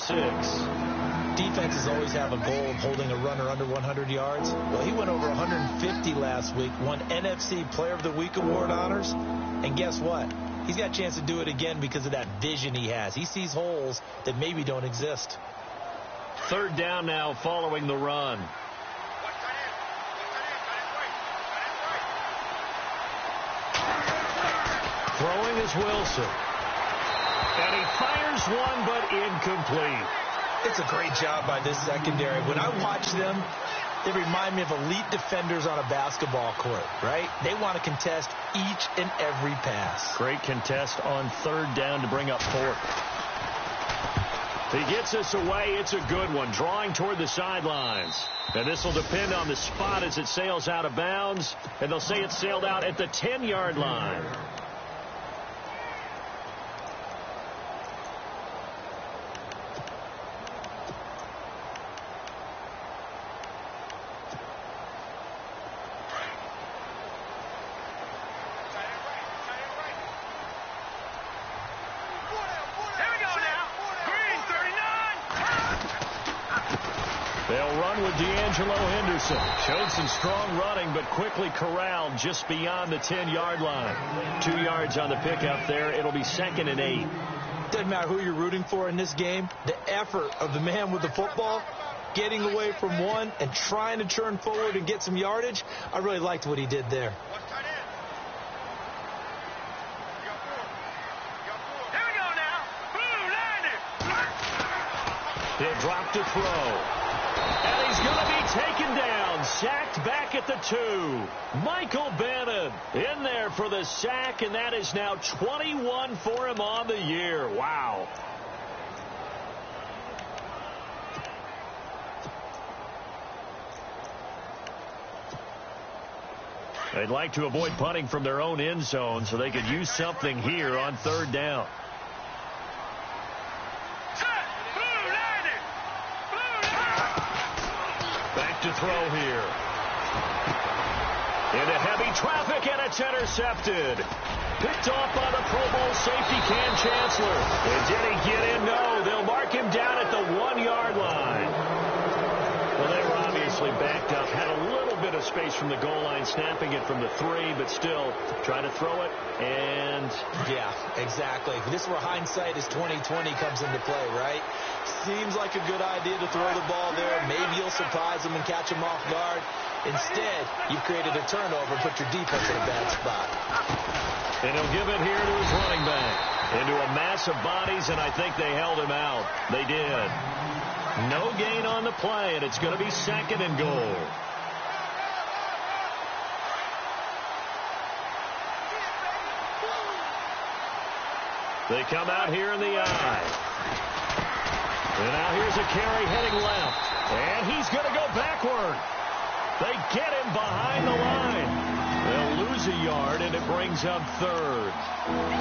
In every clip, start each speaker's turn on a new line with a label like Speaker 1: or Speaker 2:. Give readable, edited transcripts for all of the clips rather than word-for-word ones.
Speaker 1: 6.
Speaker 2: Defenses always have a goal of holding a runner under 100 yards. Well, he went over 150 last week, won NFC Player of the Week award honors. And guess what? He's got a chance to do it again because of that vision he has. He sees holes that maybe don't exist.
Speaker 1: 3rd down now following the run. Throwing is Wilson. And he fires one, but incomplete.
Speaker 2: It's a great job by this secondary. When I watch them, they remind me of elite defenders on a basketball court, right? They want to contest each and every pass.
Speaker 1: Great contest on 3rd down to bring up 4th. He gets us away. It's a good one. Drawing toward the sidelines. And this will depend on the spot as it sails out of bounds. And they'll say it sailed out at the 10-yard line. Showed some strong running, but quickly corralled just beyond the 10-yard line. 2 yards on the pickup there. It'll be 2nd and 8.
Speaker 2: Doesn't matter who you're rooting for in this game. The effort of the man with the football, getting away from one and trying to turn forward and get some yardage, I really liked what he did there.
Speaker 1: He'll drop to throw. And he's going to be taken down, sacked back at the 2. Michael Bannon in there for the sack, and that is now 21 for him on the year. Wow. They'd like to avoid punting from their own end zone so they could use something here on 3rd down. To throw here. Into heavy traffic, and it's intercepted. Picked off by the Pro Bowl safety Cam Chancellor. And did he get in? No. They'll mark him down at the 1-yard line. Well, they were obviously backed up. Had a little bit of space from the goal line, snapping it from the 3, but still trying to throw it. And
Speaker 2: yeah, exactly. This is where hindsight is 20/20 comes into play, right? Seems like a good idea to throw the ball there. Maybe you'll surprise them and catch them off guard. Instead, you've created a turnover and put your defense in a bad spot.
Speaker 1: And he'll give it here to his running back. Into a mass of bodies, and I think they held him out. They did. No gain on the play, and it's going to be 2nd and goal. They come out here in the eye. And now here's a carry heading left. And he's going to go backward. They get him behind the line. They'll lose a yard, and it brings up 3rd.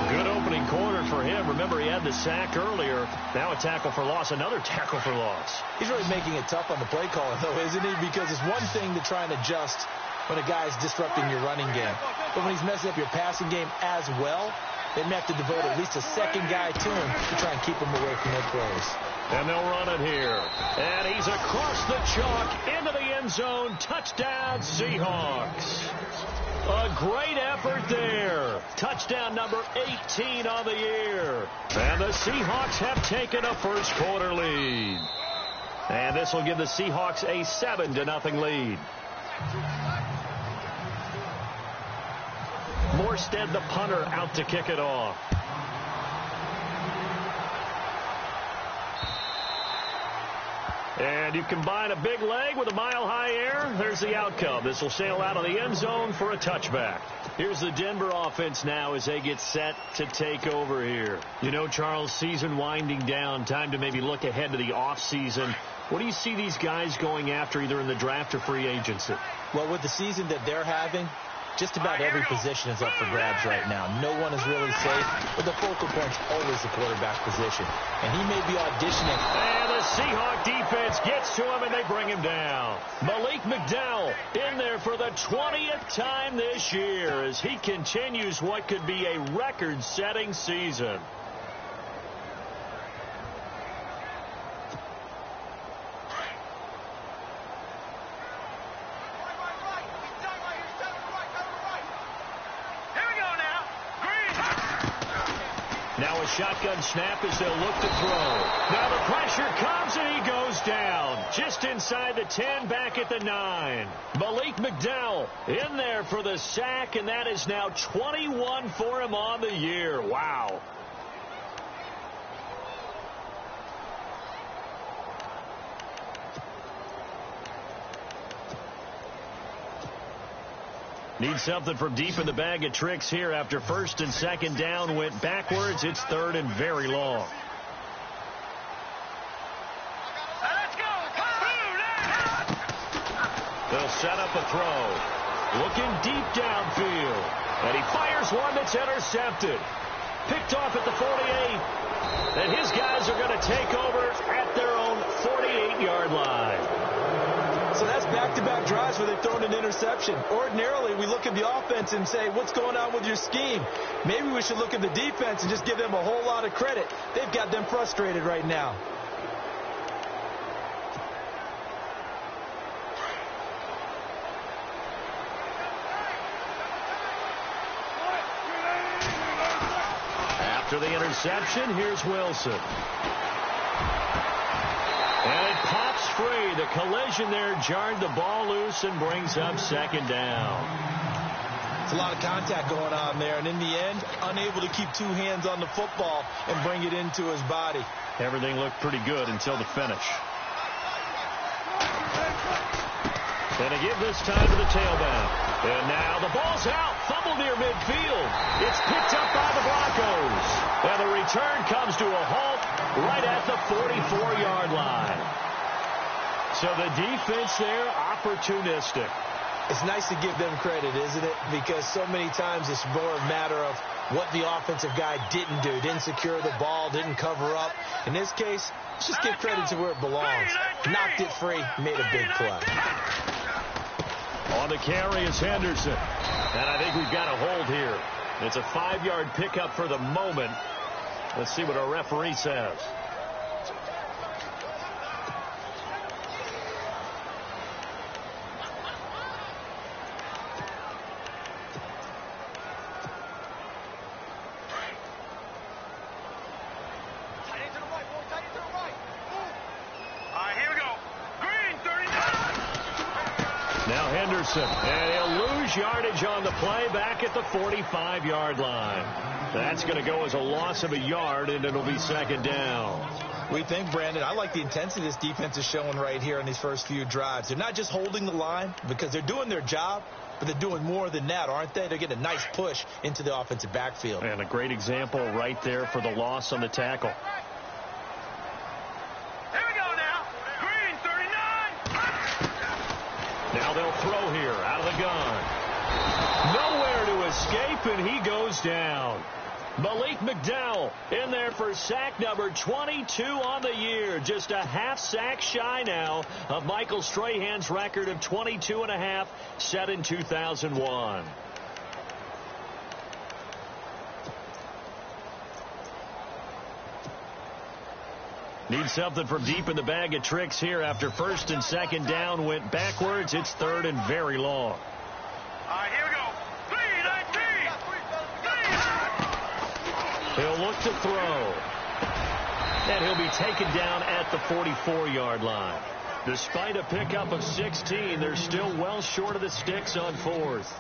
Speaker 1: Good opening quarter for him. Remember, he had the sack earlier. Now a tackle for loss, another tackle for loss.
Speaker 2: He's really making it tough on the play caller, though, isn't he? Because it's one thing to try and adjust when a guy's disrupting your running game. But when he's messing up your passing game as well, they may have to devote at least a second guy to him to try and keep him away from their throws.
Speaker 1: And they'll run it here. And he's across the chalk into the end zone. Touchdown, Seahawks. A great effort there. Touchdown number 18 on the year. And the Seahawks have taken a first quarter lead. And this will give the Seahawks a 7-0 lead. Morstead, the punter, out to kick it off. And you combine a big leg with a mile-high air, there's the outcome. This will sail out of the end zone for a touchback. Here's the Denver offense now as they get set to take over here. You know, Charles, season winding down, time to maybe look ahead to the offseason. What do you see these guys going after either in the draft or free agency?
Speaker 2: Well, with the season that they're having, just about every position is up for grabs right now. No one is really safe, but the focal point's always the quarterback position. And he may be auditioning.
Speaker 1: And the Seahawk defense gets to him, and they bring him down. Malik McDowell in there for the 20th time this year as he continues what could be a record-setting season. Now a shotgun snap as they'll look to throw. Now the pressure comes and he goes down. Just inside the 10, back at the 9. Malik McDowell in there for the sack, and that is now 21 for him on the year. Wow. Need something from deep in the bag of tricks here after first and second down went backwards. It's third and very long.
Speaker 3: Let's go.
Speaker 1: They'll set up a throw. Looking deep downfield. And he fires one that's intercepted. Picked off at the 48. And his guys are going to take over at their own 48-yard line.
Speaker 2: So that's back-to-back drives where they've thrown an interception. Ordinarily, we look at the offense and say, what's going on with your scheme? Maybe we should look at the defense and just give them a whole lot of credit. They've got them frustrated right now.
Speaker 1: After the interception, here's Wilson. And it pops free. The collision there jarred the ball loose and brings up second down.
Speaker 2: It's a lot of contact going on there, and in the end, unable to keep two hands on the football and bring it into his body.
Speaker 1: Everything looked pretty good until the finish. And a give this time to the tailback. And now the ball's out. Fumble near midfield. It's picked up by the Broncos. And the return comes to a halt right at the 44-yard line. So the defense there, opportunistic.
Speaker 2: It's nice to give them credit, isn't it? Because so many times it's more a matter of what the offensive guy didn't do. Didn't secure the ball, didn't cover up. In this case, let's just give credit to where it belongs. Knocked it free, made a big play.
Speaker 1: On the carry is Henderson. And I think we've got a hold here. It's a 5-yard pickup for the moment. Let's see what our referee says. Now Henderson, and he'll lose yardage on the play back at the 45-yard line. That's going to go as a loss of a yard, and it'll be second down.
Speaker 2: We think, Brandon, I like the intensity this defense is showing right here in these first few drives. They're not just holding the line because they're doing their job, but they're doing more than that, aren't they? They're getting a nice push into the offensive backfield.
Speaker 1: And a great example right there for the loss on the tackle. Now they'll throw here out of the gun. Nowhere to escape, and he goes down. Malik McDowell in there for sack number 22 on the year. Just a half sack shy now of Michael Strahan's record of 22.5 set in 2001. Need something from deep in the bag of tricks here after first and second down went backwards. It's third and very long.
Speaker 3: All right, here we go.
Speaker 1: He'll look to throw. And he'll be taken down at the 44-yard line. Despite a pickup of 16, they're still well short of the sticks on fourth.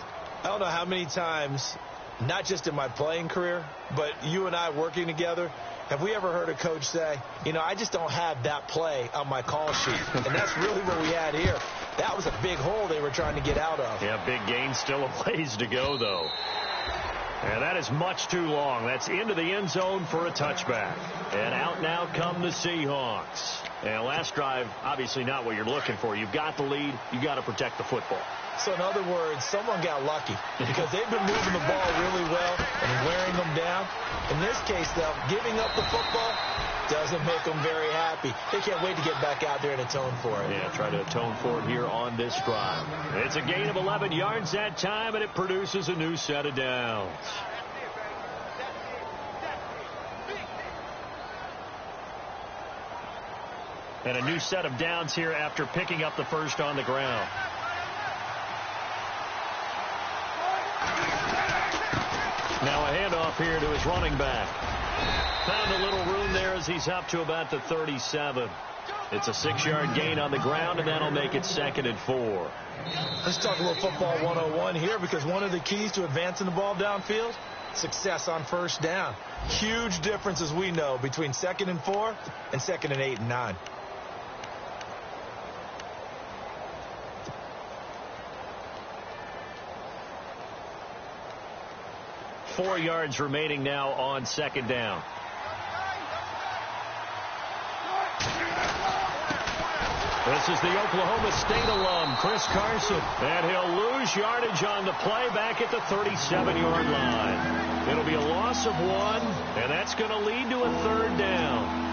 Speaker 2: I don't know how many times, not just in my playing career, but you and I working together, have we ever heard a coach say, you know, I just don't have that play on my call sheet. And that's really what we had here. That was a big hole they were trying to get out of.
Speaker 1: Yeah, big gain, still a ways to go, though. And that is much too long. That's into the end zone for a touchback. And out now come the Seahawks. And last drive, obviously not what you're looking for. You've got the lead. You've got to protect the football.
Speaker 2: So in other words, someone got lucky because they've been moving the ball really well and wearing them down. In this case, though, giving up the football doesn't make them very happy. They can't wait to get back out there and atone for it.
Speaker 1: Yeah, try to atone for it here on this drive. It's a gain of 11 yards that time, and it produces a new set of downs. And a new set of downs here after picking up the first on the ground. Now a handoff handoff here to his running back. Found a little room there as he's up to about the 37. It's a 6-yard gain on the ground, and that'll make it 2nd and 4.
Speaker 2: Let's talk a little football 101 here, because one of the keys to advancing the ball downfield, success on first down. Huge difference, as we know, between 2nd and 4 and 2nd and 8 and 9.
Speaker 1: Four yards remaining now on 2nd down. This is the Oklahoma State alum, Chris Carson. And he'll lose yardage on the play back at the 37-yard line. It'll be a loss of 1, and that's going to lead to a 3rd down.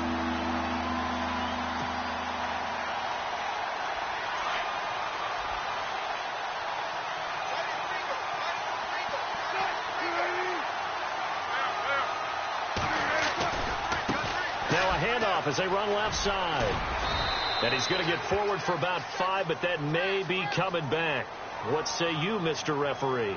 Speaker 1: Now a handoff as they run left side. And he's going to get forward for about 5, but that may be coming back. What say you, Mr. Referee?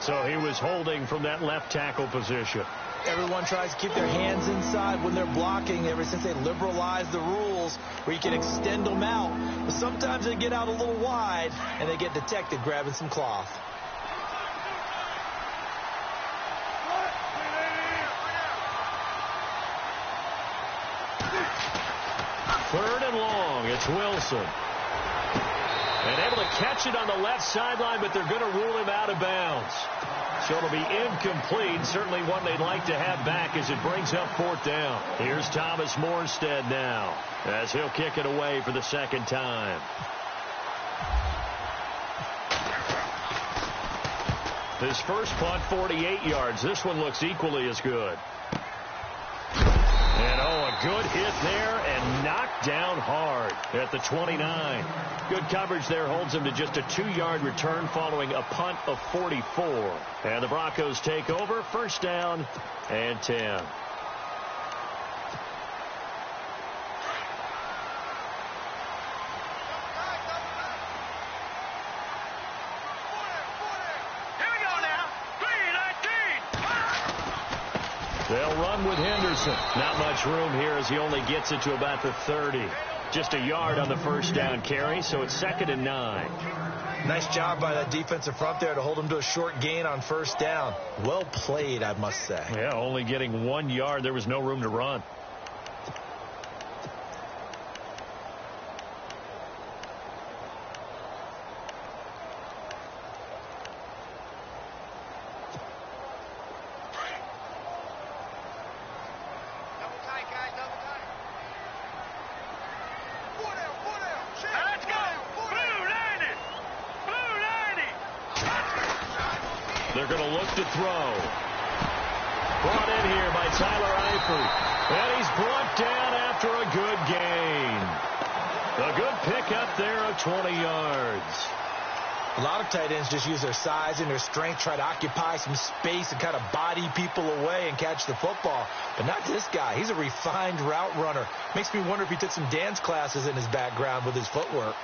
Speaker 1: So he was holding from that left tackle position.
Speaker 2: Everyone tries to keep their hands inside when they're blocking ever since they liberalized the rules where you can extend them out. But sometimes they get out a little wide, and they get detected grabbing some cloth.
Speaker 1: Third and long. It's Wilson. And able to catch it on the left sideline, but they're going to rule him out of bounds. So it'll be incomplete. Certainly one they'd like to have back as it brings up 4th down. Here's Thomas Morstead now as he'll kick it away for the 2nd time. His first punt, 48 yards. This one looks equally as good. And, a good hit there and knocked down hard at the 29. Good coverage there holds him to just a 2-yard return following a punt of 44. And the Broncos take over, 1st down and 10. They'll run with Henderson. Not much room here as he only gets it to about the 30. Just a yard on the 1st down carry, so it's 2nd and 9.
Speaker 2: Nice job by that defensive front there to hold him to a short gain on 1st down. Well played, I must say.
Speaker 1: Yeah, only getting 1 yard. There was no room to run. They're going to look to throw. Brought in here by Tyler Eifert. And he's brought down after a good gain. A good pickup there of 20 yards.
Speaker 2: A lot of tight ends just use their size and their strength, try to occupy some space and kind of body people away and catch the football. But not this guy. He's a refined route runner. Makes me wonder if he took some dance classes in his background with his footwork.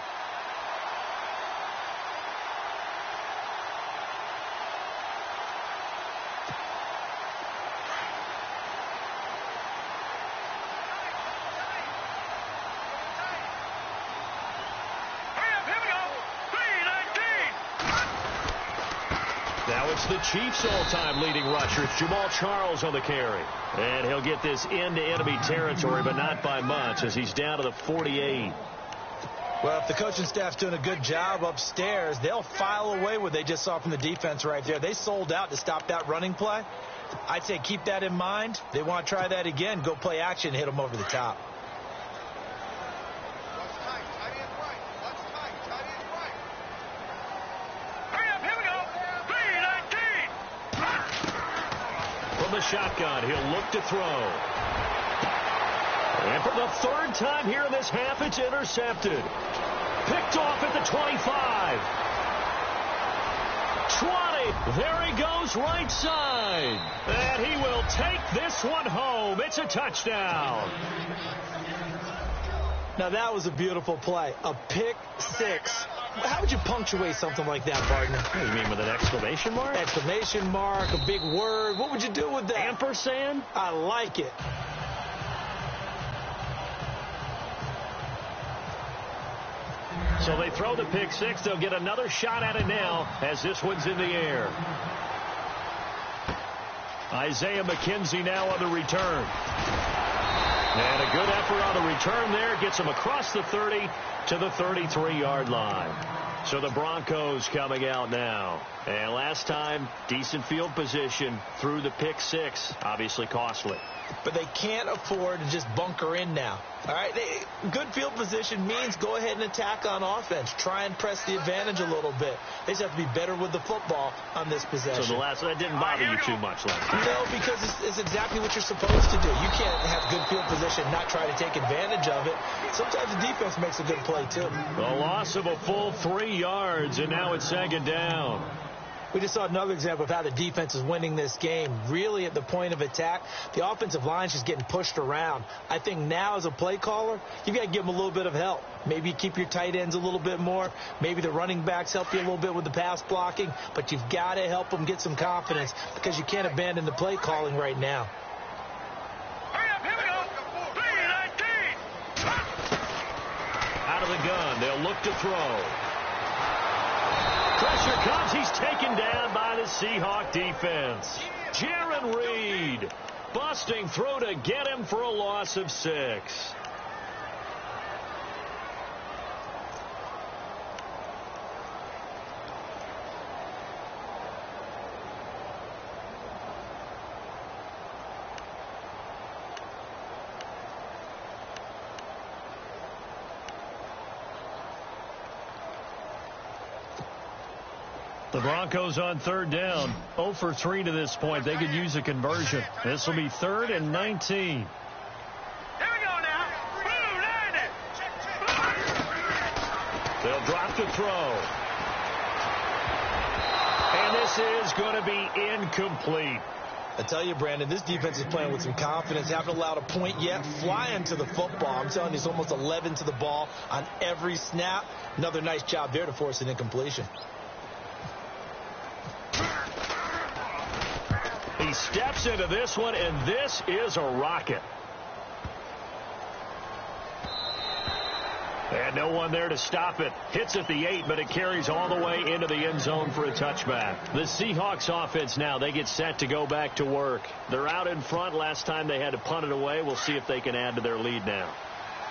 Speaker 1: Now it's the Chiefs' all-time leading rusher. It's Jamal Charles on the carry. And he'll get this into enemy territory, but not by much as he's down to the 48.
Speaker 2: Well, if the coaching staff's doing a good job upstairs, they'll file away what they just saw from the defense right there. They sold out to stop that running play. I'd say keep that in mind. They want to try that again. Go play action, hit them over the top.
Speaker 1: The shotgun, he'll look to throw. And for the 3rd time here in this half, it's intercepted. Picked off at the 25. 20. There he goes right side. And he will take this one home. It's a touchdown.
Speaker 2: Now, that was a beautiful play. A pick six. How would you punctuate something like that, partner?
Speaker 1: What do you mean, with an exclamation mark?
Speaker 2: Exclamation mark, a big word. What would you do with that?
Speaker 1: Ampersand?
Speaker 2: I like it.
Speaker 1: So they throw the pick six. They'll get another shot at it now as this one's in the air. Isaiah McKenzie now on the return. And a good effort on the return there. Gets him across the 30 to the 33-yard line. So the Broncos coming out now. And last time, decent field position through the pick six. Obviously costly.
Speaker 2: But they can't afford to just bunker in now. All right, good field position means go ahead and attack on offense. Try and press the advantage a little bit. They just have to be better with the football on this possession.
Speaker 1: So that didn't bother you too much last time?
Speaker 2: No, because it's exactly what you're supposed to do. You can't have good field position and not try to take advantage of it. Sometimes the defense makes a good play, too.
Speaker 1: A loss of a full 3 yards, and now it's second down.
Speaker 2: We just saw another example of how the defense is winning this game. Really at the point of attack, the offensive line is just getting pushed around. I think now as a play caller, you've got to give them a little bit of help. Maybe you keep your tight ends a little bit more. Maybe the running backs help you a little bit with the pass blocking. But you've got to help them get some confidence because you can't abandon the play calling right now.
Speaker 3: Hurry up, here we go. 3-19.
Speaker 1: Out of the gun, they'll look to throw. Pressure comes. He's taken down by the Seahawk defense. Jaron Reed busting through to get him for a loss of 6. The Broncos on third down, 0 for 3 to this point. They could use a conversion. This will be 3rd and 19.
Speaker 3: Here we go now. Blue, line it.
Speaker 1: They'll drop the throw. And this is going to be incomplete.
Speaker 2: I tell you, Brandon, this defense is playing with some confidence. Haven't allowed a point yet. Flying to the football. I'm telling you, it's almost 11 to the ball on every snap. Another nice job there to force an incompletion.
Speaker 1: He steps into this one, and this is a rocket. And no one there to stop it. Hits at the 8, but it carries all the way into the end zone for a touchback. The Seahawks offense now, they get set to go back to work. They're out in front. Last time they had to punt it away. We'll see if they can add to their lead now.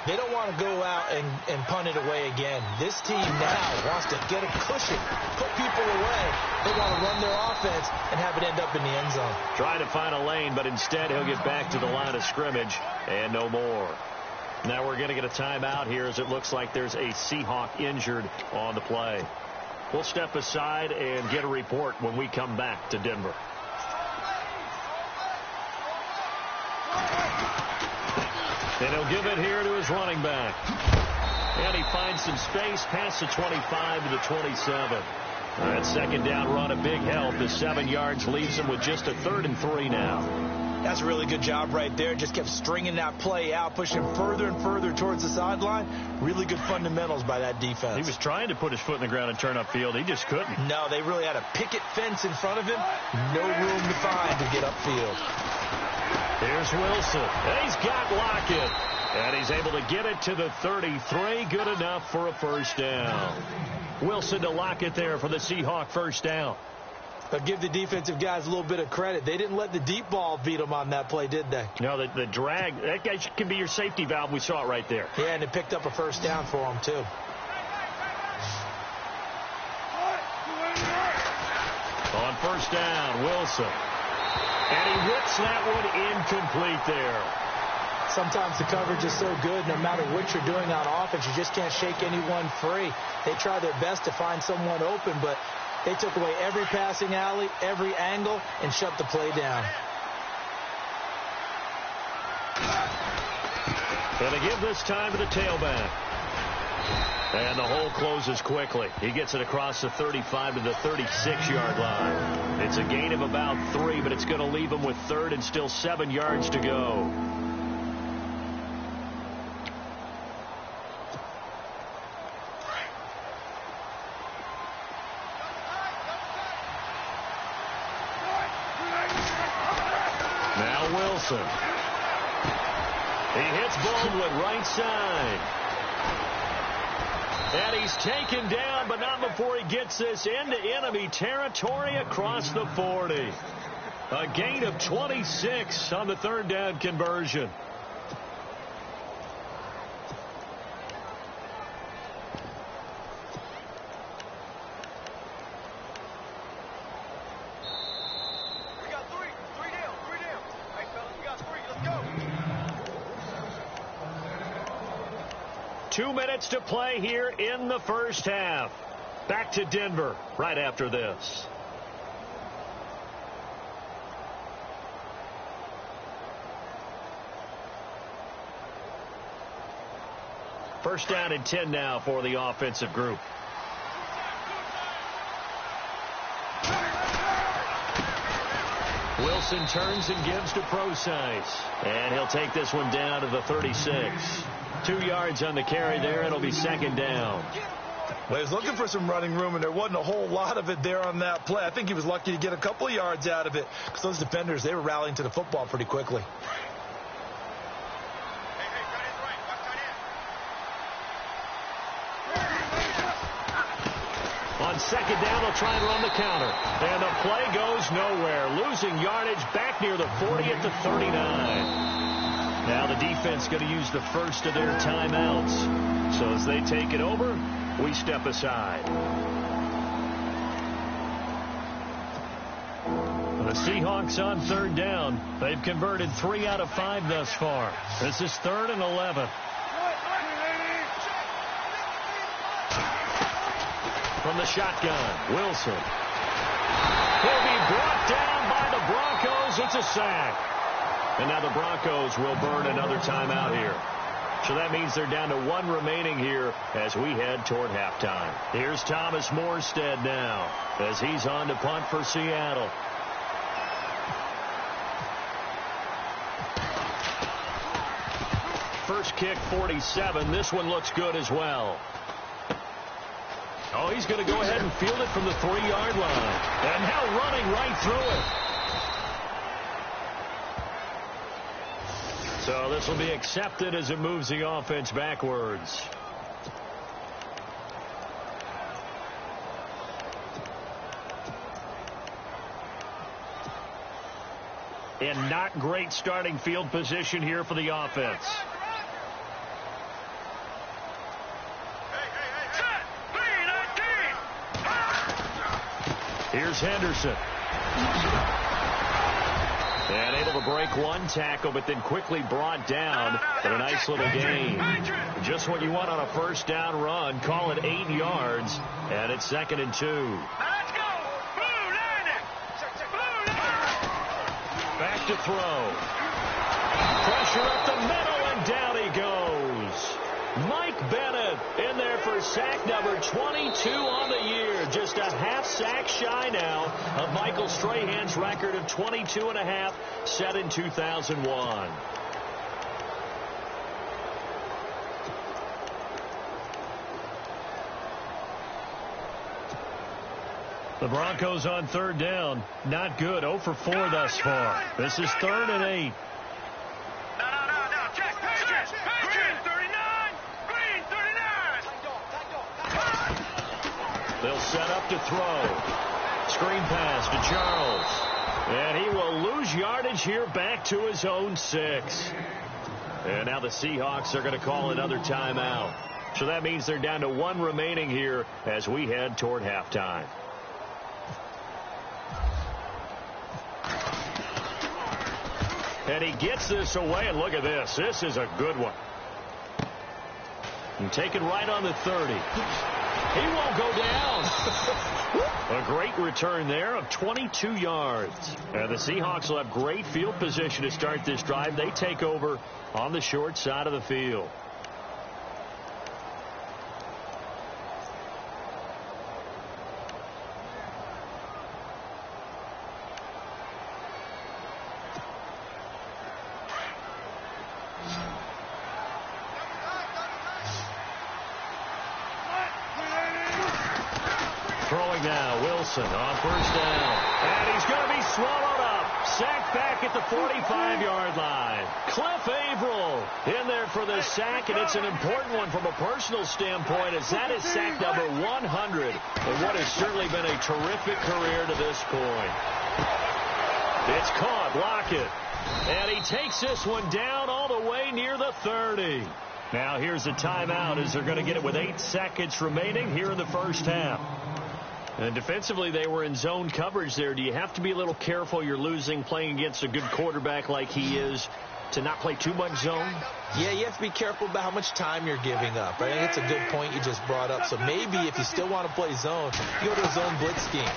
Speaker 2: They don't want to go out and punt it away again. This team now wants to get a cushion, put people away. They want to run their offense and have it end up in the end zone.
Speaker 1: Trying to find a lane, but instead he'll get back to the line of scrimmage and no more. Now we're going to get a timeout here as it looks like there's a Seahawk injured on the play. We'll step aside and get a report when we come back to Denver. And he'll give it here to his running back. And he finds some space past the 25 to the 27. That second down run, a big help. The 7 yards leaves him with just a 3rd and 3 now.
Speaker 2: That's a really good job right there. Just kept stringing that play out, pushing further and further towards the sideline. Really good fundamentals by that defense.
Speaker 1: He was trying to put his foot in the ground and turn upfield. He just couldn't.
Speaker 2: No, they really had a picket fence in front of him. No room to find to get upfield.
Speaker 1: Here's Wilson. He's got Lockett. And he's able to get it to the 33. Good enough for a first down. Wilson to Lockett there for the Seahawk first down.
Speaker 2: But give the defensive guys a little bit of credit. They didn't let the deep ball beat them on that play, did they?
Speaker 1: No, the drag, that guy can be your safety valve. We saw it right there.
Speaker 2: Yeah, and it picked up a first down for them, too.
Speaker 1: On first down, Wilson. And he whips that one incomplete there.
Speaker 2: Sometimes the coverage is so good, no matter what you're doing on offense, you just can't shake anyone free. They try their best to find someone open, but they took away every passing alley, every angle, and shut the play down.
Speaker 1: And they give this time to the tailback. And the hole closes quickly. He gets it across the 35 to the 36-yard line. It's a gain of about 3, but it's going to leave him with 3rd and still 7 yards to go. Wilson. He hits Baldwin right side. And he's taken down, but not before he gets this into enemy territory across the 40. A gain of 26 on the third down conversion.
Speaker 3: We got three. Three down. Hey, fellas, we got three. Let's go.
Speaker 1: 2 minutes to play here in the first half. Back to Denver right after this. First down and 10 now for the offensive group. Wilson turns and gives to Procise. And he'll take this one down to the 36. 2 yards on the carry there. It'll be second down.
Speaker 2: Well, he was looking for some running room, and there wasn't a whole lot of it there on that play. I think he was lucky to get a couple of yards out of it because those defenders, they were rallying to the football pretty quickly.
Speaker 1: On second down, they'll try and run the counter. And the play goes nowhere. Losing yardage back near the 40 at the 39. Now the defense going to use the first of their timeouts. So as they take it over, we step aside. The Seahawks on third down. They've converted 3 out of 5 thus far. This is 3rd and 11. From the shotgun, Wilson. He'll be brought down by the Broncos. It's a sack. And now the Broncos will burn another timeout here. So that means they're down to 1 remaining here as we head toward halftime. Here's Thomas Morstead now as he's on to punt for Seattle. First kick, 47. This one looks good as well. Oh, he's going to go ahead and field it from the 3-yard line. And now running right through it. So this will be accepted as it moves the offense backwards. And not great starting field position here for the offense. Here's Henderson. And able to break one tackle, but then quickly brought down for a nice little gain. Just what you want on a first down run. Call it 8 yards, and it's 2nd and 2.
Speaker 3: Let's go.
Speaker 1: Back to throw. Pressure up the middle, and down he goes. Mike Bennett in there for sack number 22 on the year. Just a half sack shy now of Michael Strahan's record of 22.5 set in 2001. The Broncos on third down. Not good. 0 for 4 thus far. This is 3rd and 8. They'll set up to throw. Screen pass to Charles. And he will lose yardage here back to his own 6. And now the Seahawks are going to call another timeout. So that means they're down to 1 remaining here as we head toward halftime. And he gets this away, and look at this. This is a good one. And taken right on the 30. He won't go down. A great return there of 22 yards. And the Seahawks will have great field position to start this drive. They take over on the short side of the field. Throwing now, Wilson on first down. And he's going to be swallowed up. Sacked back at the 45-yard line. Cliff Averill in there for the sack, and it's an important one from a personal standpoint, as that is sack number 100 in what has certainly been a terrific career to this point. It's caught. Lockett. And he takes this one down all the way near the 30. Now here's a timeout as they're going to get it with 8 seconds remaining here in the first half. And defensively, they were in zone coverage there. Do you have to be a little careful? You're losing playing against a good quarterback like he is to not play too much zone?
Speaker 2: Yeah, you have to be careful about how much time you're giving up. I think it's a good point you just brought up. So maybe if you still want to play zone, you go to a zone blitz scheme.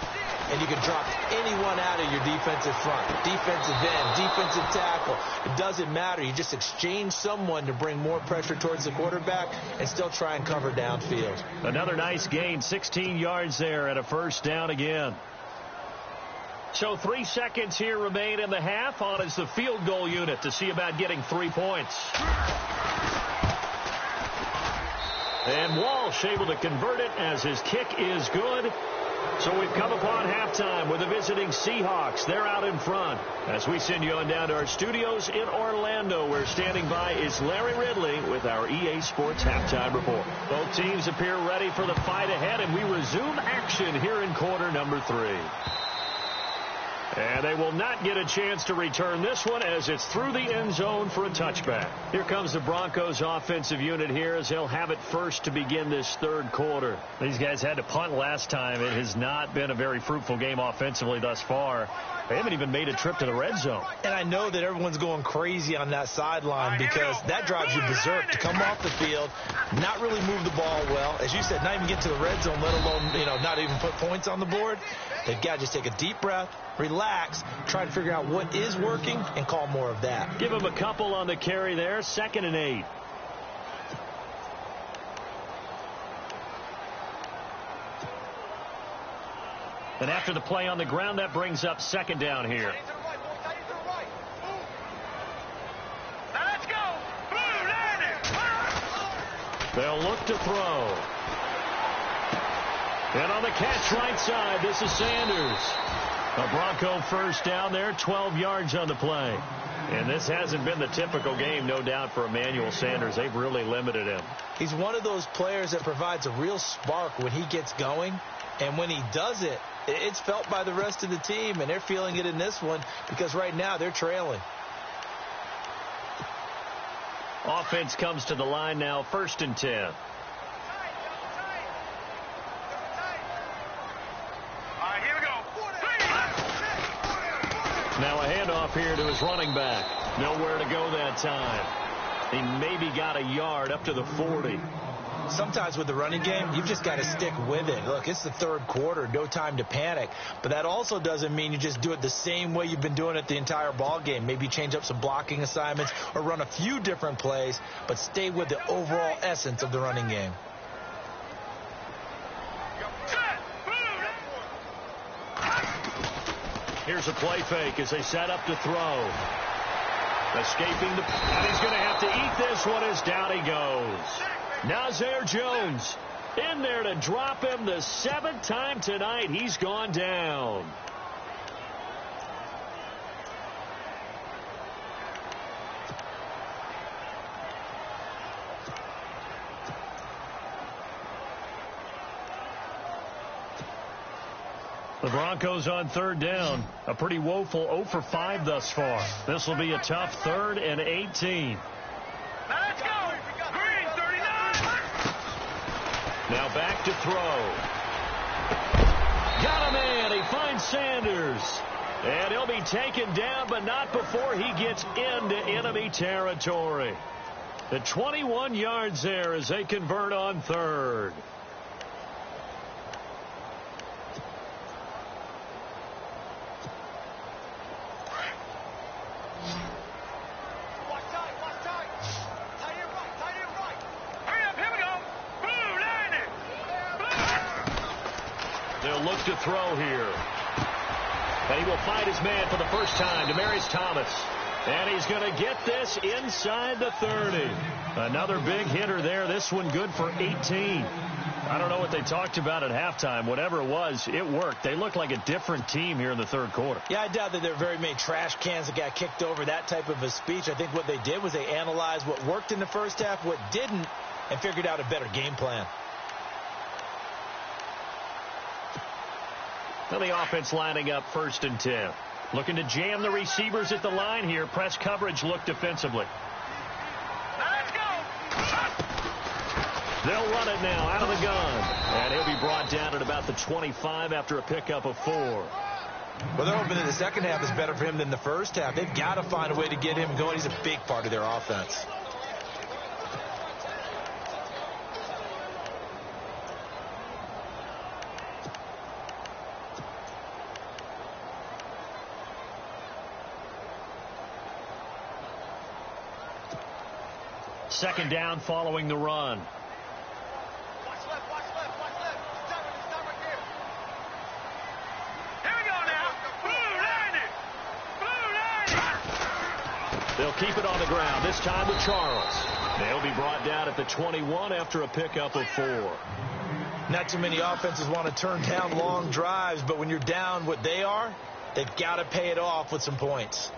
Speaker 2: And you can drop anyone out of your defensive front, defensive end, defensive tackle. It doesn't matter. You just exchange someone to bring more pressure towards the quarterback and still try and cover downfield.
Speaker 1: Another nice gain, 16 yards there and a first down again. So 3 seconds here remain in the half. On is the field goal unit to see about getting 3 points. And Walsh able to convert it as his kick is good. So we've come upon halftime with the visiting Seahawks. They're out in front. As we send you on down to our studios in Orlando, where standing by is Larry Ridley with our EA Sports Halftime Report. Both teams appear ready for the fight ahead, and we resume action here in quarter number 3. And they will not get a chance to return this one as it's through the end zone for a touchback. Here comes the Broncos offensive unit here as they'll have it first to begin this third quarter. These guys had to punt last time. It has not been a very fruitful game offensively thus far. They haven't even made a trip to the red zone.
Speaker 2: And I know that everyone's going crazy on that sideline because that drives you berserk to come off the field, not really move the ball well. As you said, not even get to the red zone, let alone, not even put points on the board. They've got to just take a deep breath, relax, try to figure out what is working, and call more of that.
Speaker 1: Give him a couple on the carry there, 2nd and 8. And after the play on the ground, that brings up 2nd down here. They'll look to throw. And on the catch right side, this is Sanders. A Bronco first down there, 12 yards on the play. And this hasn't been the typical game, no doubt, for Emmanuel Sanders. They've really limited him.
Speaker 2: He's one of those players that provides a real spark when he gets going. And when he does it, it's felt by the rest of the team, and they're feeling it in this one because right now they're trailing.
Speaker 1: Offense comes to the line now, 1st and 10. Now a handoff here to his running back. Nowhere to go that time. He maybe got a yard up to the 40.
Speaker 2: Sometimes with the running game, you've just got to stick with it. Look, it's the third quarter, no time to panic. But that also doesn't mean you just do it the same way you've been doing it the entire ball game. Maybe change up some blocking assignments or run a few different plays, but stay with the overall essence of the running game.
Speaker 1: Here's a play fake as they set up to throw. Escaping the... And he's going to have to eat this one as down he goes. Nazir Jones in there to drop him the 7th time tonight. He's gone down. The Broncos on 3rd down. A pretty woeful 0 for 5 thus far. This will be a tough 3rd and 18.
Speaker 3: Let's go. Green 39.
Speaker 1: Now back to throw. Got a man. He finds Sanders. And he'll be taken down, but not before he gets into enemy territory. The 21 yards there as they convert on 3rd. Look to throw here. And he will find his man for the first time, Demaryius Thomas. And he's going to get this inside the 30. Another big hitter there. This one good for 18. I don't know what they talked about at halftime. Whatever it was, it worked. They looked like a different team here in the third quarter.
Speaker 2: Yeah, I doubt that there were very many trash cans that got kicked over, that type of a speech. I think what they did was they analyzed what worked in the first half, what didn't, and figured out a better game plan.
Speaker 1: Well, the offense lining up 1st and 10. Looking to jam the receivers at the line here. Press coverage look defensively.
Speaker 3: Let's go.
Speaker 1: They'll run it now out of the gun. And he'll be brought down at about the 25 after a pickup of 4.
Speaker 2: Well, they're hoping that the second half is better for him than the first half. They've got to find a way to get him going. He's a big part of their offense.
Speaker 1: Second down following the run.
Speaker 3: Watch left, watch left, watch left. Stop right there. Here we go now. Blue 90. Blue 90.
Speaker 1: They'll keep it on the ground, this time with Charles. They'll be brought down at the 21 after a pickup of 4.
Speaker 2: Not too many offenses want to turn down long drives, but when you're down what they are, they've got to pay it off with some points.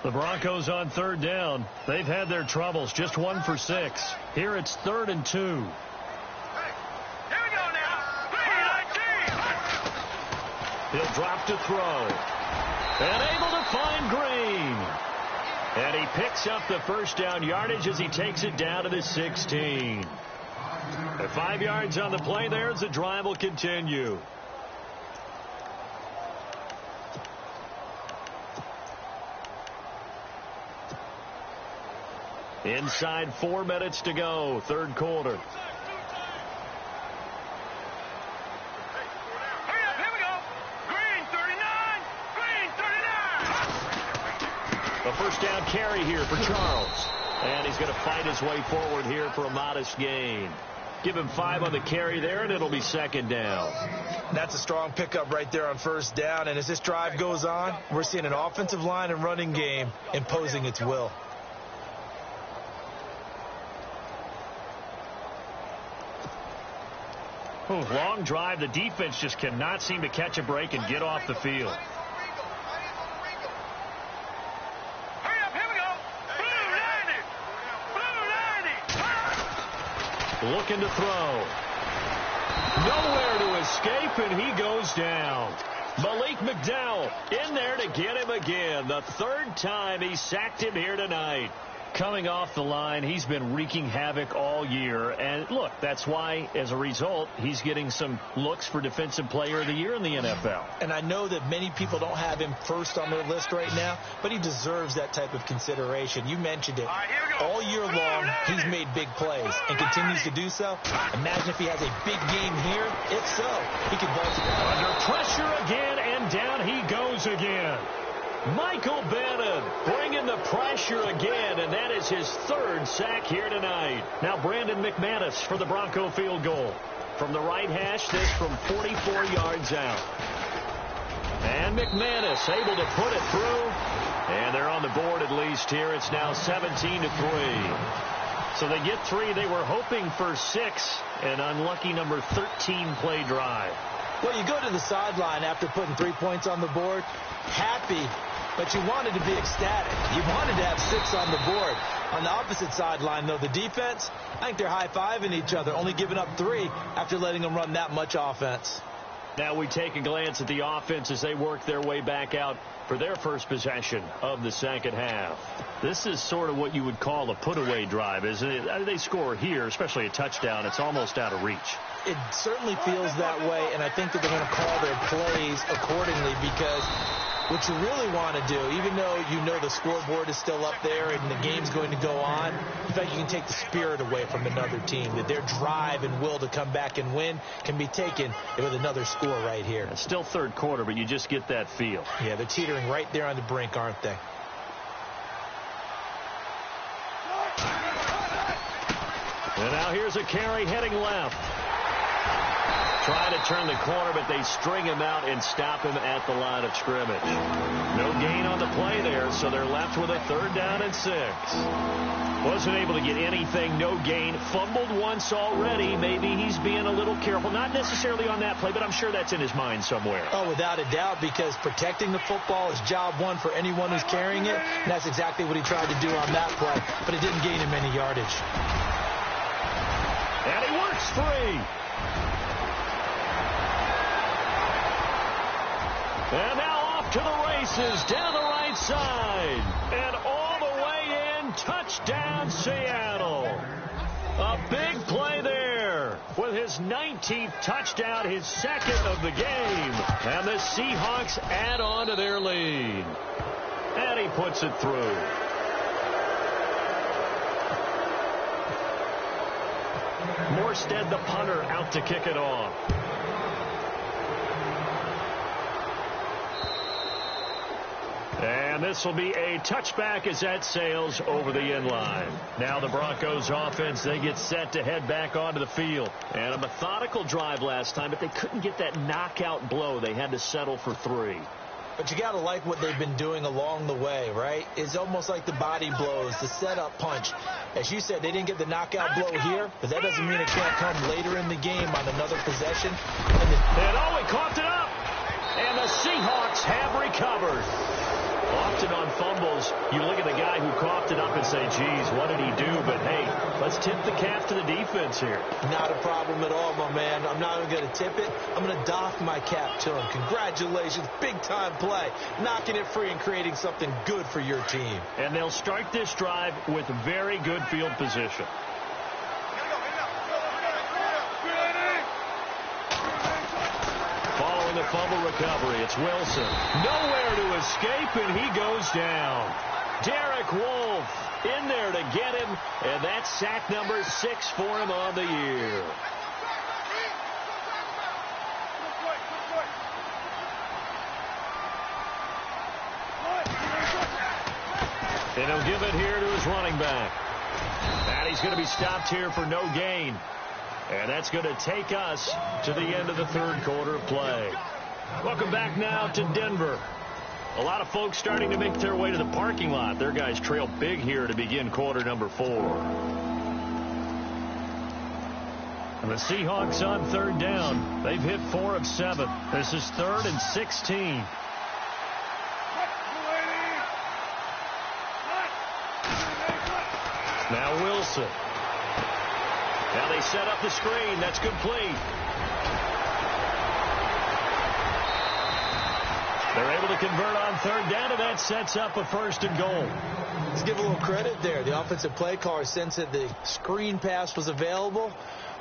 Speaker 1: The Broncos on 3rd down. They've had their troubles. Just 1 for 6. Here it's 3rd and 2.
Speaker 3: Hey, here we go now. 3-19.
Speaker 1: He'll drop to throw. And able to find Green. And he picks up the first down yardage as he takes it down to the 16. 5 yards on the play there as the drive will continue. Inside 4 minutes to go, 3rd quarter.
Speaker 3: Hurry up, here we go. Green 39. Green 39.
Speaker 1: A first down carry here for Charles. And he's going to fight his way forward here for a modest gain. Give him 5 on the carry there, and it'll be 2nd down.
Speaker 2: That's a strong pickup right there on 1st down. And as this drive goes on, we're seeing an offensive line and running game imposing its will.
Speaker 1: Long drive. The defense just cannot seem to catch a break and get off the field.
Speaker 3: Hurry up, here we go. Blue 90. Blue 90.
Speaker 1: Looking to throw. Nowhere to escape, and he goes down. Malik McDowell in there to get him again. The 3rd time he sacked him here tonight. Coming off the line, he's been wreaking havoc all year. And look, that's why, as a result, he's getting some looks for Defensive Player of the Year in the NFL.
Speaker 2: And I know that many people don't have him first on their list right now, but he deserves that type of consideration. You mentioned it. All year long, he's made big plays and continues to do so. Imagine if he has a big game here. If so, he could vault it out.
Speaker 1: Under pressure again, and down he goes again. Michael Bannon bringing the pressure again, and that is his 3rd sack here tonight. Now Brandon McManus for the Bronco field goal. From the right hash, this from 44 yards out. And McManus able to put it through. And they're on the board at least here. It's now 17-3. So they get 3. They were hoping for 6. An unlucky number 13 play drive.
Speaker 2: Well, you go to the sideline after putting 3 points on the board, happy, but you wanted to be ecstatic. You wanted to have 6 on the board. On the opposite sideline, though, the defense, I think they're high-fiving each other, only giving up 3 after letting them run that much offense.
Speaker 1: Now we take a glance at the offense as they work their way back out for their first possession of the second half. This is sort of what you would call a put-away drive, isn't it? They score here, especially a touchdown. It's almost out of reach.
Speaker 2: It certainly feels that way, and I think that they're going to call their plays accordingly, because what you really want to do, even though you know the scoreboard is still up there and the game's going to go on, in fact, you can take the spirit away from another team, that their drive and will to come back and win can be taken with another score right here.
Speaker 1: It's still 3rd quarter, but you just get that feel.
Speaker 2: Yeah, they're teetering right there on the brink, aren't they?
Speaker 1: And now here's a carry heading left. Trying to turn the corner, but they string him out and stop him at the line of scrimmage. No gain on the play there, so they're left with a 3rd down and 6. Wasn't able to get anything, no gain. Fumbled once already. Maybe he's being a little careful. Not necessarily on that play, but I'm sure that's in his mind somewhere.
Speaker 2: Oh, without a doubt, because protecting the football is job one for anyone who's carrying it. And that's exactly what he tried to do on that play, but it didn't gain him any yardage.
Speaker 1: And he works free. And now off to the races down the right side. And all the way in, touchdown Seattle. A big play there with his 19th touchdown, his 2nd of the game. And the Seahawks add on to their lead. And he puts it through. Morstead, the punter, out to kick it off. And this will be a touchback as that sails over the end line. Now the Broncos offense, they get set to head back onto the field. And a methodical drive last time, but they couldn't get that knockout blow. They had to settle for 3.
Speaker 2: But you got to like what they've been doing along the way, right? It's almost like the body blows, the setup punch. As you said, they didn't get the knockout blow here, but that doesn't mean it can't come later in the game on another possession.
Speaker 1: And oh, he coughed it up. And the Seahawks have recovered. Often on fumbles, you look at the guy who coughed it up and say, geez, what did he do? But, hey, let's tip the cap to the defense here.
Speaker 2: Not a problem at all, my man. I'm not even going to tip it. I'm going to doff my cap to him. Congratulations. Big-time play. Knocking it free and creating something good for your team.
Speaker 1: And they'll start this drive with very good field position. Following the fumble recovery, it's Wilson. Nowhere to escape, and he goes down. Derek Wolfe in there to get him, and that's sack number 6 for him on the year. And he'll give it here to his running back. And he's going to be stopped here for no gain. And that's going to take us to the end of the 3rd quarter of play. Welcome back now to Denver. A lot of folks starting to make their way to the parking lot. Their guys trail big here to begin quarter number 4. And the Seahawks on 3rd down. They've hit 4 of 7. This is 3rd and 16. Now Wilson. Now they set up the screen. That's complete. They're able to convert on 3rd down, and that sets up a 1st and goal.
Speaker 2: Let's give a little credit there. The offensive play caller sensed that the screen pass was available.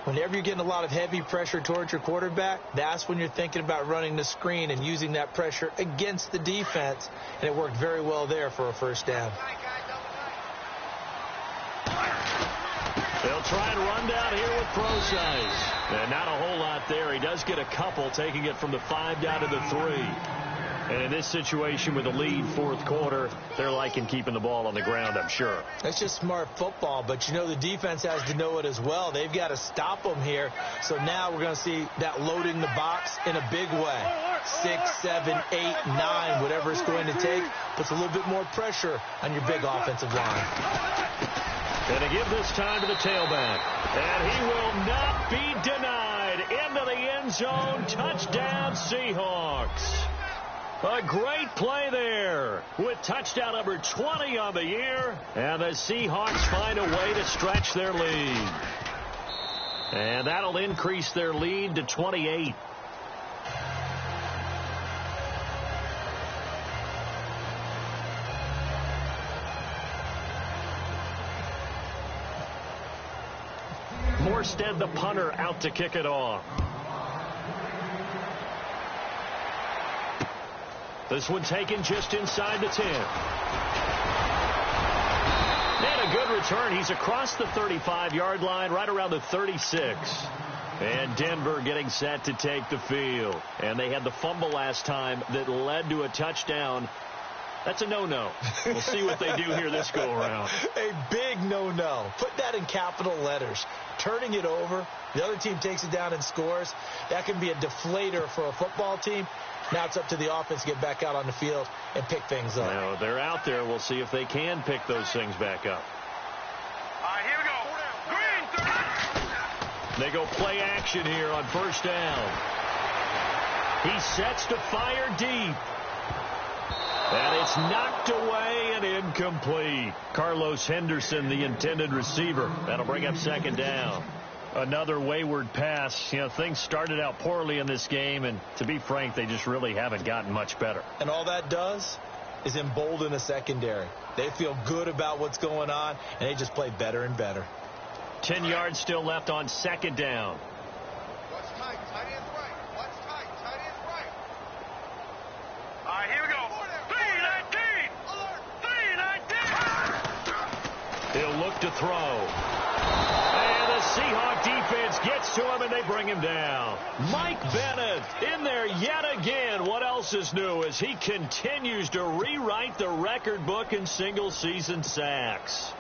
Speaker 2: Whenever you're getting a lot of heavy pressure towards your quarterback, that's when you're thinking about running the screen and using that pressure against the defense. And it worked very well there for a 1st down.
Speaker 1: They'll try and run down here with Procise. And not a whole lot there. He does get a couple, taking it from the 5 down to the 3. And in this situation with the lead 4th quarter, they're liking keeping the ball on the ground, I'm sure.
Speaker 2: That's just smart football, but you know the defense has to know it as well. They've got to stop them here. So now we're going to see that loading the box in a big way. 6, 7, 8, 9, whatever it's going to take, puts a little bit more pressure on your big offensive line.
Speaker 1: And to give this time to the tailback. And he will not be denied. Into the end zone. Touchdown, Seahawks. A great play there with touchdown number 20 on the year. And the Seahawks find a way to stretch their lead. And that'll increase their lead to 28. Morstead, the punter, out to kick it off. This one taken just inside the 10. And a good return. He's across the 35-yard line, right around the 36. And Denver getting set to take the field. And they had the fumble last time that led to a touchdown. That's a no-no. We'll see what they do here this go-around.
Speaker 2: A big no-no. Put that in capital letters. Turning it over, the other team takes it down and scores. That can be a deflator for a football team. Now it's up to the offense to get back out on the field and pick things up.
Speaker 1: Now, they're out there. We'll see if they can pick those things back up.
Speaker 3: All right, here we go. Green, 30.
Speaker 1: They go play action here on first down. He sets to fire deep. And it's knocked away and incomplete. Carlos Henderson, the intended receiver. That'll bring up second down. Another wayward pass. You know, things started out poorly in this game, and to be frank, they just really haven't gotten much better.
Speaker 2: And all that does is embolden a secondary. They feel good about what's going on, and they just play better and better.
Speaker 1: 10 yards still left on second down.
Speaker 3: Watch tight. Tight end's right. Watch tight. Tight end's right. All right, here we go. 3-19.
Speaker 1: He'll look to throw. And the Seahawks defense gets to him, and they bring him down. Mike Bennett in there yet again. What else is new as he continues to rewrite the record book in single-season sacks.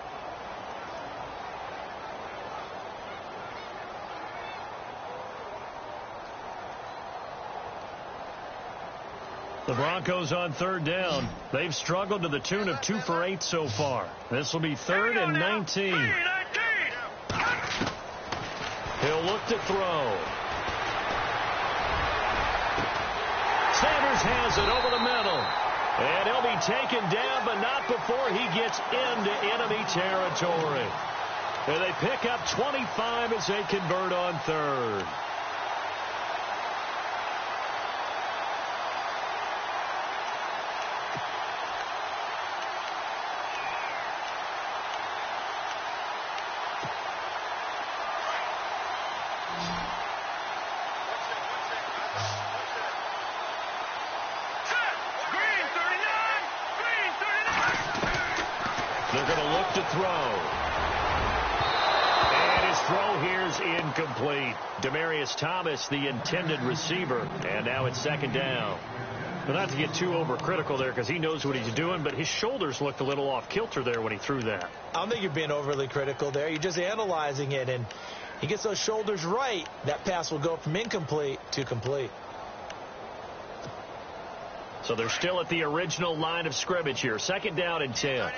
Speaker 1: The Broncos on third down. They've struggled to the tune of 2 for 8 so far. This will be 3rd and 19. He'll look to throw. Sanders has it over the middle. And he'll be taken down, but not before he gets into enemy territory. And they pick up 25 as they convert on third. They're going to look to throw. And his throw here's incomplete. Demaryius Thomas, the intended receiver. And now it's second down. But not to get too overcritical there because he knows what he's doing, but his shoulders looked a little off kilter there when he threw that.
Speaker 2: I don't think you're being overly critical there. You're just analyzing it, and he gets those shoulders right. That pass will go from incomplete to complete.
Speaker 1: So they're still at the original line of scrimmage here. Second down and 10.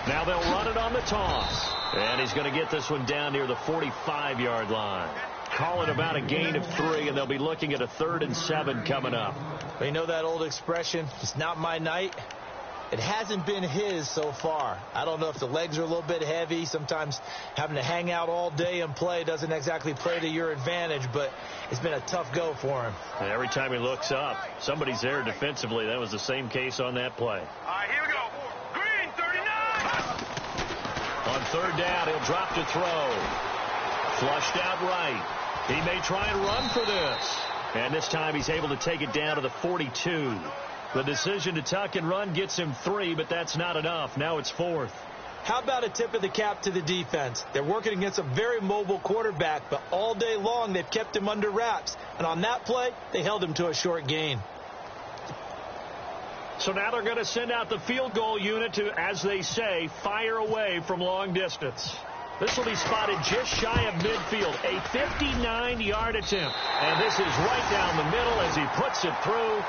Speaker 1: Now they'll run it on the toss. And he's going to get this one down near the 45-yard line. Call it about a gain of 3, and they'll be looking at a 3rd and 7 coming up.
Speaker 2: You know that old expression, it's not my night? It hasn't been his so far. I don't know if the legs are a little bit heavy. Sometimes having to hang out all day and play doesn't exactly play to your advantage, but it's been a tough go for him.
Speaker 1: And every time he looks up, somebody's there defensively. That was the same case on that play.
Speaker 3: All right, here we go. Green, 39.
Speaker 1: On third down, he'll drop to throw. Flushed out right. He may try and run for this. And this time he's able to take it down to the 42. The decision to tuck and run gets him 3, but that's not enough. Now it's 4th.
Speaker 2: How about a tip of the cap to the defense? They're working against a very mobile quarterback, but all day long they've kept him under wraps. And on that play, they held him to a short gain.
Speaker 1: So now they're going to send out the field goal unit to, as they say, fire away from long distance. This will be spotted just shy of midfield, a 59-yard attempt. And this is right down the middle as he puts it through.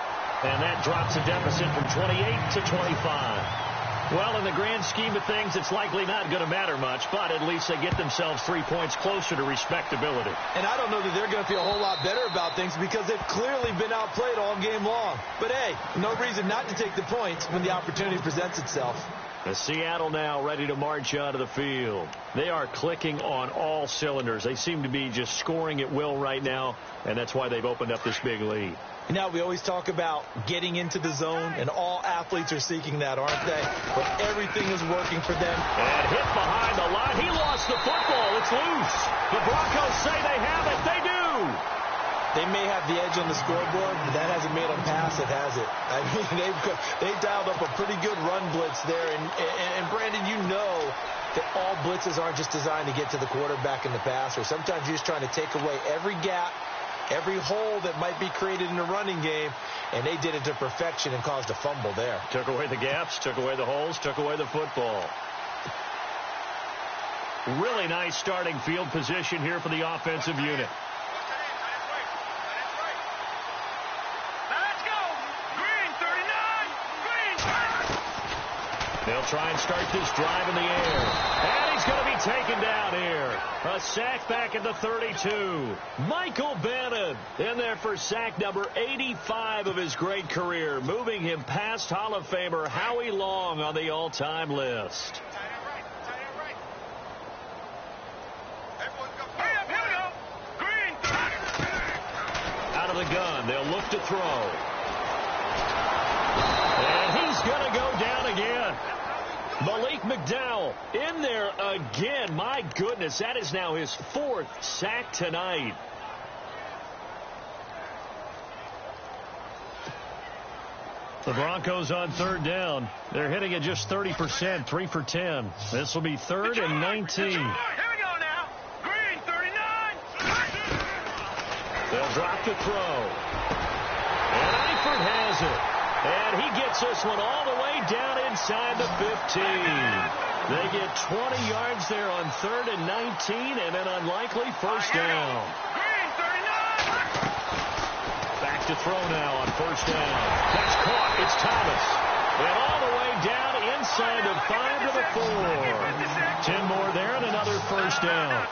Speaker 1: And that drops the deficit from 28 to 25. Well, in the grand scheme of things, it's likely not going to matter much, but at least they get themselves 3 points closer to respectability.
Speaker 2: And I don't know that they're going to feel a whole lot better about things because they've clearly been outplayed all game long. But, hey, no reason not to take the points when the opportunity presents itself.
Speaker 1: The Seattle now ready to march onto the field. They are clicking on all cylinders. They seem to be just scoring at will right now, and that's why they've opened up this big lead.
Speaker 2: You know, we always talk about getting into the zone, and all athletes are seeking that, aren't they? But everything is working for them.
Speaker 1: And hit behind the line. He lost the football. It's loose. The Broncos say they have it. They do.
Speaker 2: They may have the edge on the scoreboard, but that hasn't made them pass it, has it? I mean, they've dialed up a pretty good run blitz there. And Brandon, you know that all blitzes aren't just designed to get to the quarterback in the passer. Sometimes you're just trying to take away every gap, every hole that might be created in the running game, and they did it to perfection and caused a fumble there.
Speaker 1: Took away the gaps, took away the holes, took away the football. Really nice starting field position here for the offensive unit. They'll try and start this drive in the air. And he's going to be taken down here. A sack back at the 32. Michael Bannon in there for sack number 85 of his great career, moving him past Hall of Famer Howie Long on the all-time list. Out of the gun, they'll look to throw. And he's going to go down again. Malik McDowell in there again. My goodness, that is now his 4th sack tonight. The Broncos on 3rd down. They're hitting at just 30%, 3 for 10. This will be 3rd and 19.
Speaker 3: Here we go now. Green, 39.
Speaker 1: They'll drop to throw. And Eifert has it. And he gets this one all the way down inside the 15. They get 20 yards there on 3rd and 19 and an unlikely first down.
Speaker 3: Green, 39.
Speaker 1: Back to throw now on 1st down. That's caught. It's Thomas. And all the way down inside the 5 to the 4. 10 more there and another first down.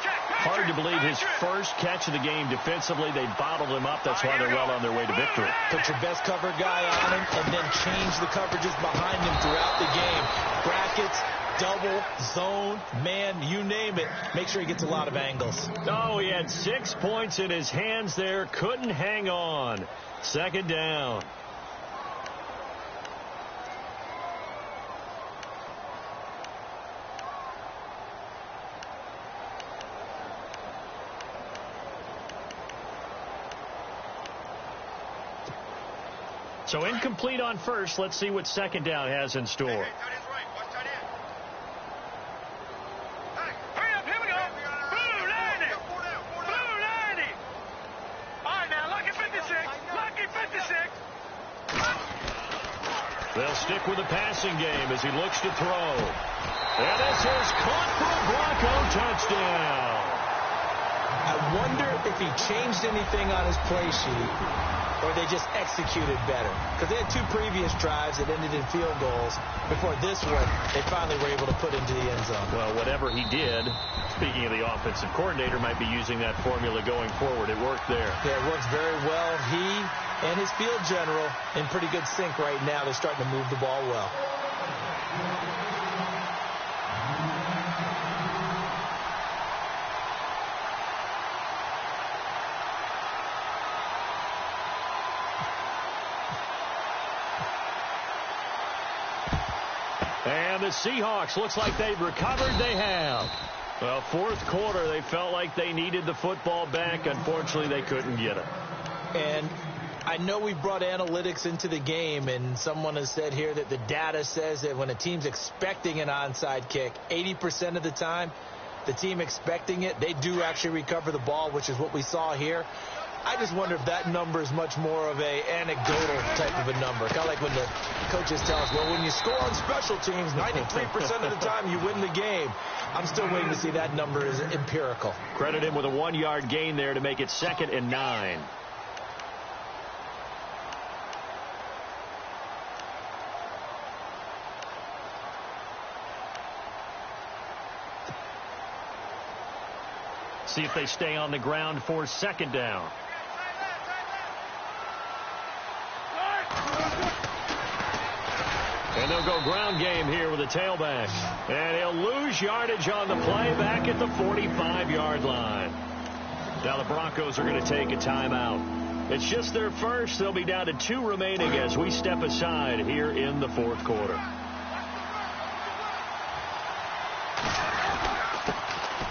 Speaker 1: Hard to believe his first catch of the game defensively. They bottled him up. That's why they're well on their way to victory.
Speaker 2: Put your best cover guy on him and then change the coverages behind him throughout the game. Brackets, double, zone, man, you name it. Make sure he gets a lot of angles.
Speaker 1: Oh, he had 6 points in his hands there. Couldn't hang on. 2nd down. So incomplete on first. Let's see what 2nd down has in store.
Speaker 3: Hey, tight end's right. Watch tight end. Hey, hurry up. Here we go. Blue 90. Blue 90. All right, now, lucky 56. Lucky 56.
Speaker 1: They'll stick with the passing game as he looks to throw. And this is caught for a Bronco touchdown.
Speaker 2: I wonder if he changed anything on his play sheet or they just executed better. Because they had 2 previous drives that ended in field goals. Before this one, they finally were able to put into the end zone.
Speaker 1: Well, whatever he did, speaking of the offensive coordinator, might be using that formula going forward. It worked there.
Speaker 2: Yeah, it works very well. He and his field general in pretty good sync right now. They're starting to move the ball well.
Speaker 1: And the Seahawks, looks like they've recovered. They have. Well, 4th quarter, they felt like they needed the football back. Unfortunately, they couldn't get it.
Speaker 2: And I know we brought analytics into the game, and someone has said here that the data says that when a team's expecting an onside kick, 80% of the time, the team expecting it, they do actually recover the ball, which is what we saw here. I just wonder if that number is much more of a anecdotal type of a number. Kind of like when the coaches tell us, well, when you score on special teams, 93% of the time you win the game. I'm still waiting to see that number is empirical.
Speaker 1: Credit him with a 1-yard gain there to make it 2nd and 9. See if they stay on the ground for 2nd down. And they'll go ground game here with a tailback. And he'll lose yardage on the play back at the 45-yard line. Now the Broncos are going to take a timeout. It's just their first. They'll be down to 2 remaining as we step aside here in the 4th quarter.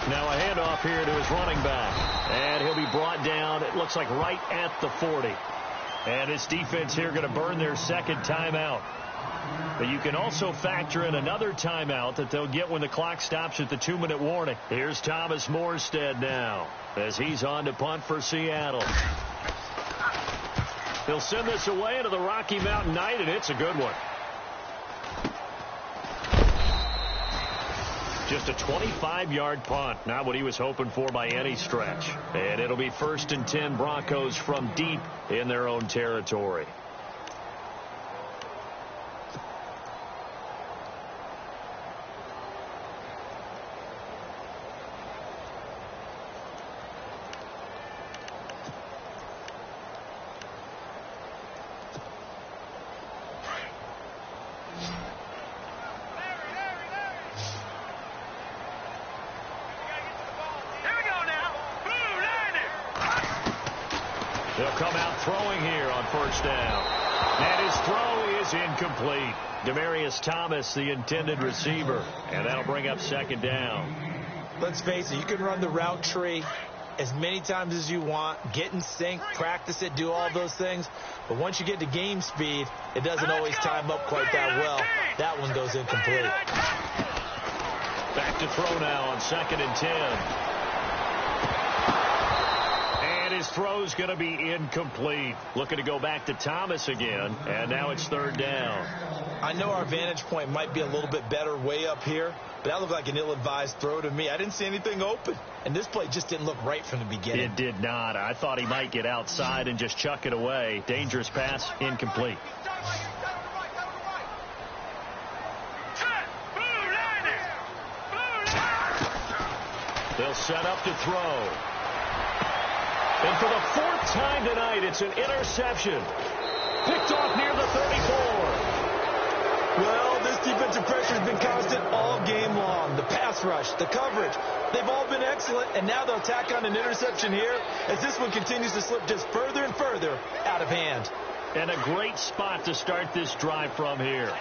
Speaker 1: Now a handoff here to his running back. And he'll be brought down, it looks like right at the 40. And his defense here going to burn their 2nd timeout. But you can also factor in another timeout that they'll get when the clock stops at the 2-minute warning. Here's Thomas Morstead now as he's on to punt for Seattle. He'll send this away into the Rocky Mountain Night, and it's a good one. Just a 25-yard punt, not what he was hoping for by any stretch. And it'll be 1st and 10 Broncos from deep in their own territory.
Speaker 3: They'll come out throwing here on 1st down. And his throw is incomplete. Demaryius Thomas, the intended receiver. And that'll bring up 2nd down.
Speaker 2: Let's face it, you can run the route tree as many times as you want, get in sync, practice it, do all those things. But once you get to game speed, it doesn't always time up quite that well. That one goes incomplete.
Speaker 3: Back to throw now on 2nd and 10. His throw's going to be incomplete. Looking to go back to Thomas again, and now it's 3rd down.
Speaker 2: I know our vantage point might be a little bit better way up here, but that looked like an ill-advised throw to me. I didn't see anything open, and this play just didn't look right from the beginning.
Speaker 3: It did not. I thought he might get outside and just chuck it away. Dangerous pass, incomplete. They'll set up to throw. And for the 4th time tonight, it's an interception. Picked off near the 34.
Speaker 2: Well, this defensive pressure has been constant all game long. The pass rush, the coverage, they've all been excellent, and now they'll tack on an interception here as this one continues to slip just further and further out of hand.
Speaker 3: And a great spot to start this drive from here.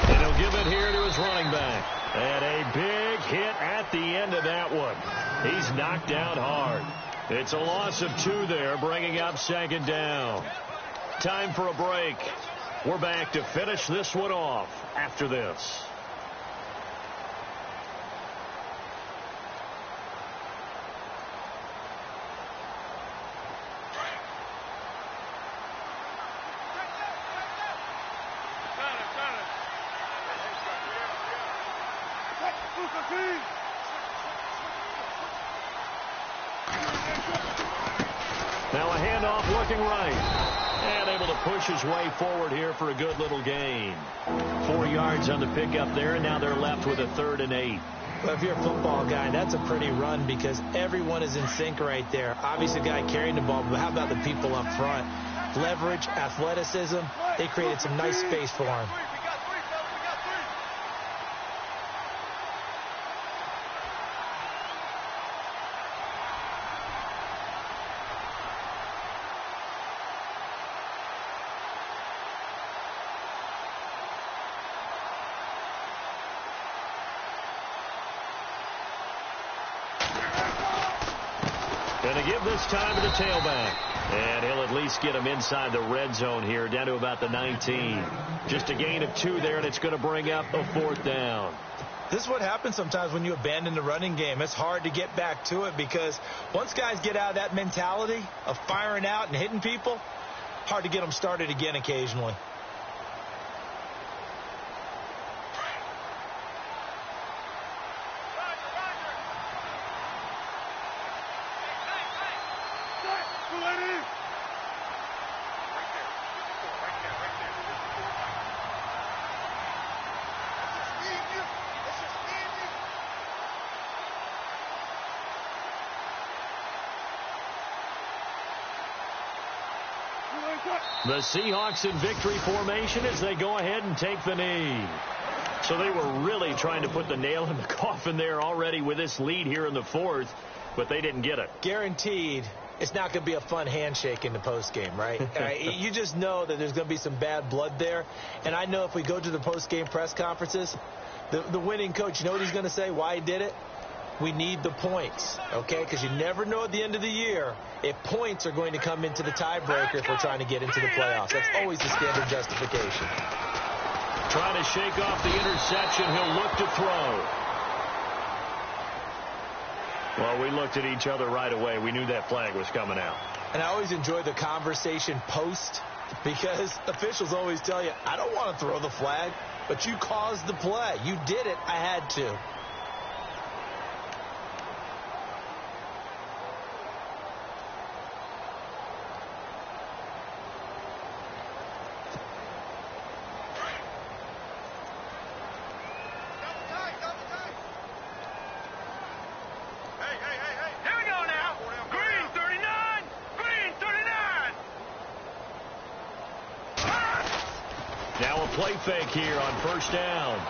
Speaker 3: And he'll give it here to his running back. And a big hit at the end of that one. He's knocked down hard. It's a loss of 2 there, bringing up 2nd down. Time for a break. We're back to finish this one off after this. Now a handoff working right. And able to push his way forward here for a good little gain. 4 yards on the pickup there, and now they're left with a 3rd and 8.
Speaker 2: Well, if you're a football guy, that's a pretty run because everyone is in sync right there. Obviously, the guy carrying the ball, but how about the people up front? Leverage, athleticism, they created some nice space for him.
Speaker 3: Going to give this time to the tailback. And he'll at least get him inside the red zone here, down to about the 19. Just a gain of 2 there, and it's going to bring up a 4th down.
Speaker 2: This is what happens sometimes when you abandon the running game. It's hard to get back to it because once guys get out of that mentality of firing out and hitting people, hard to get them started again occasionally.
Speaker 3: The Seahawks in victory formation as they go ahead and take the knee. So they were really trying to put the nail in the coffin there already with this lead here in the 4th, but they didn't get it.
Speaker 2: Guaranteed it's not going to be a fun handshake in the postgame, right? You just know that there's going to be some bad blood there. And I know if we go to the postgame press conferences, the winning coach, you know what he's going to say, why he did it? we need the points, okay? Because you never know at the end of the year if points are going to come into the tiebreaker if we're trying to get into the playoffs. That's always the standard justification.
Speaker 1: Trying to shake off the interception. He'll look to throw. Well, we looked at each other right away. We knew that flag was coming out.
Speaker 2: And I always enjoy the conversation post because officials always tell you, I don't want to throw the flag, but you caused the play. You did it. I had to.
Speaker 1: Now a play fake here on first down.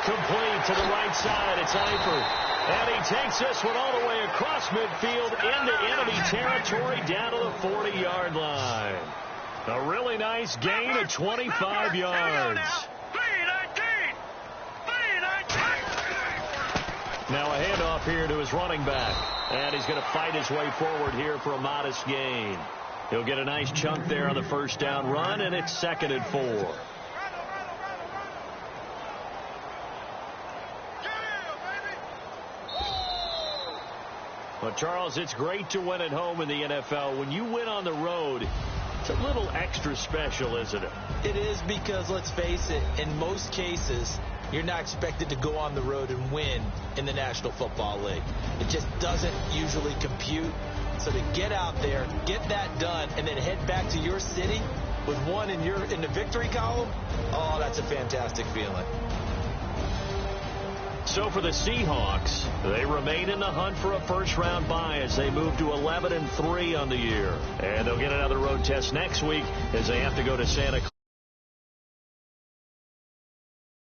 Speaker 1: Complete to the right side. It's Eifert. And he takes this one all the way across midfield into enemy territory down to the 40-yard line. A really nice gain of 25 yards. Now a handoff here to his running back. And he's going to fight his way forward here for a modest gain. He'll get a nice chunk there on the first down run, and it's 2nd and 4. Well, Charles, it's great to win at home in the NFL. When you win on the road, it's a little extra special, isn't it?
Speaker 2: It is because, let's face it, in most cases, you're not expected to go on the road and win in the National Football League. It just doesn't usually compute. So to get out there, get that done, and then head back to your city with one in the victory column, oh, that's a fantastic feeling.
Speaker 1: So for the Seahawks, they remain in the hunt for a first-round bye as they move to 11-3 on the year. And they'll get another road test next week as they have to go to Santa Clara.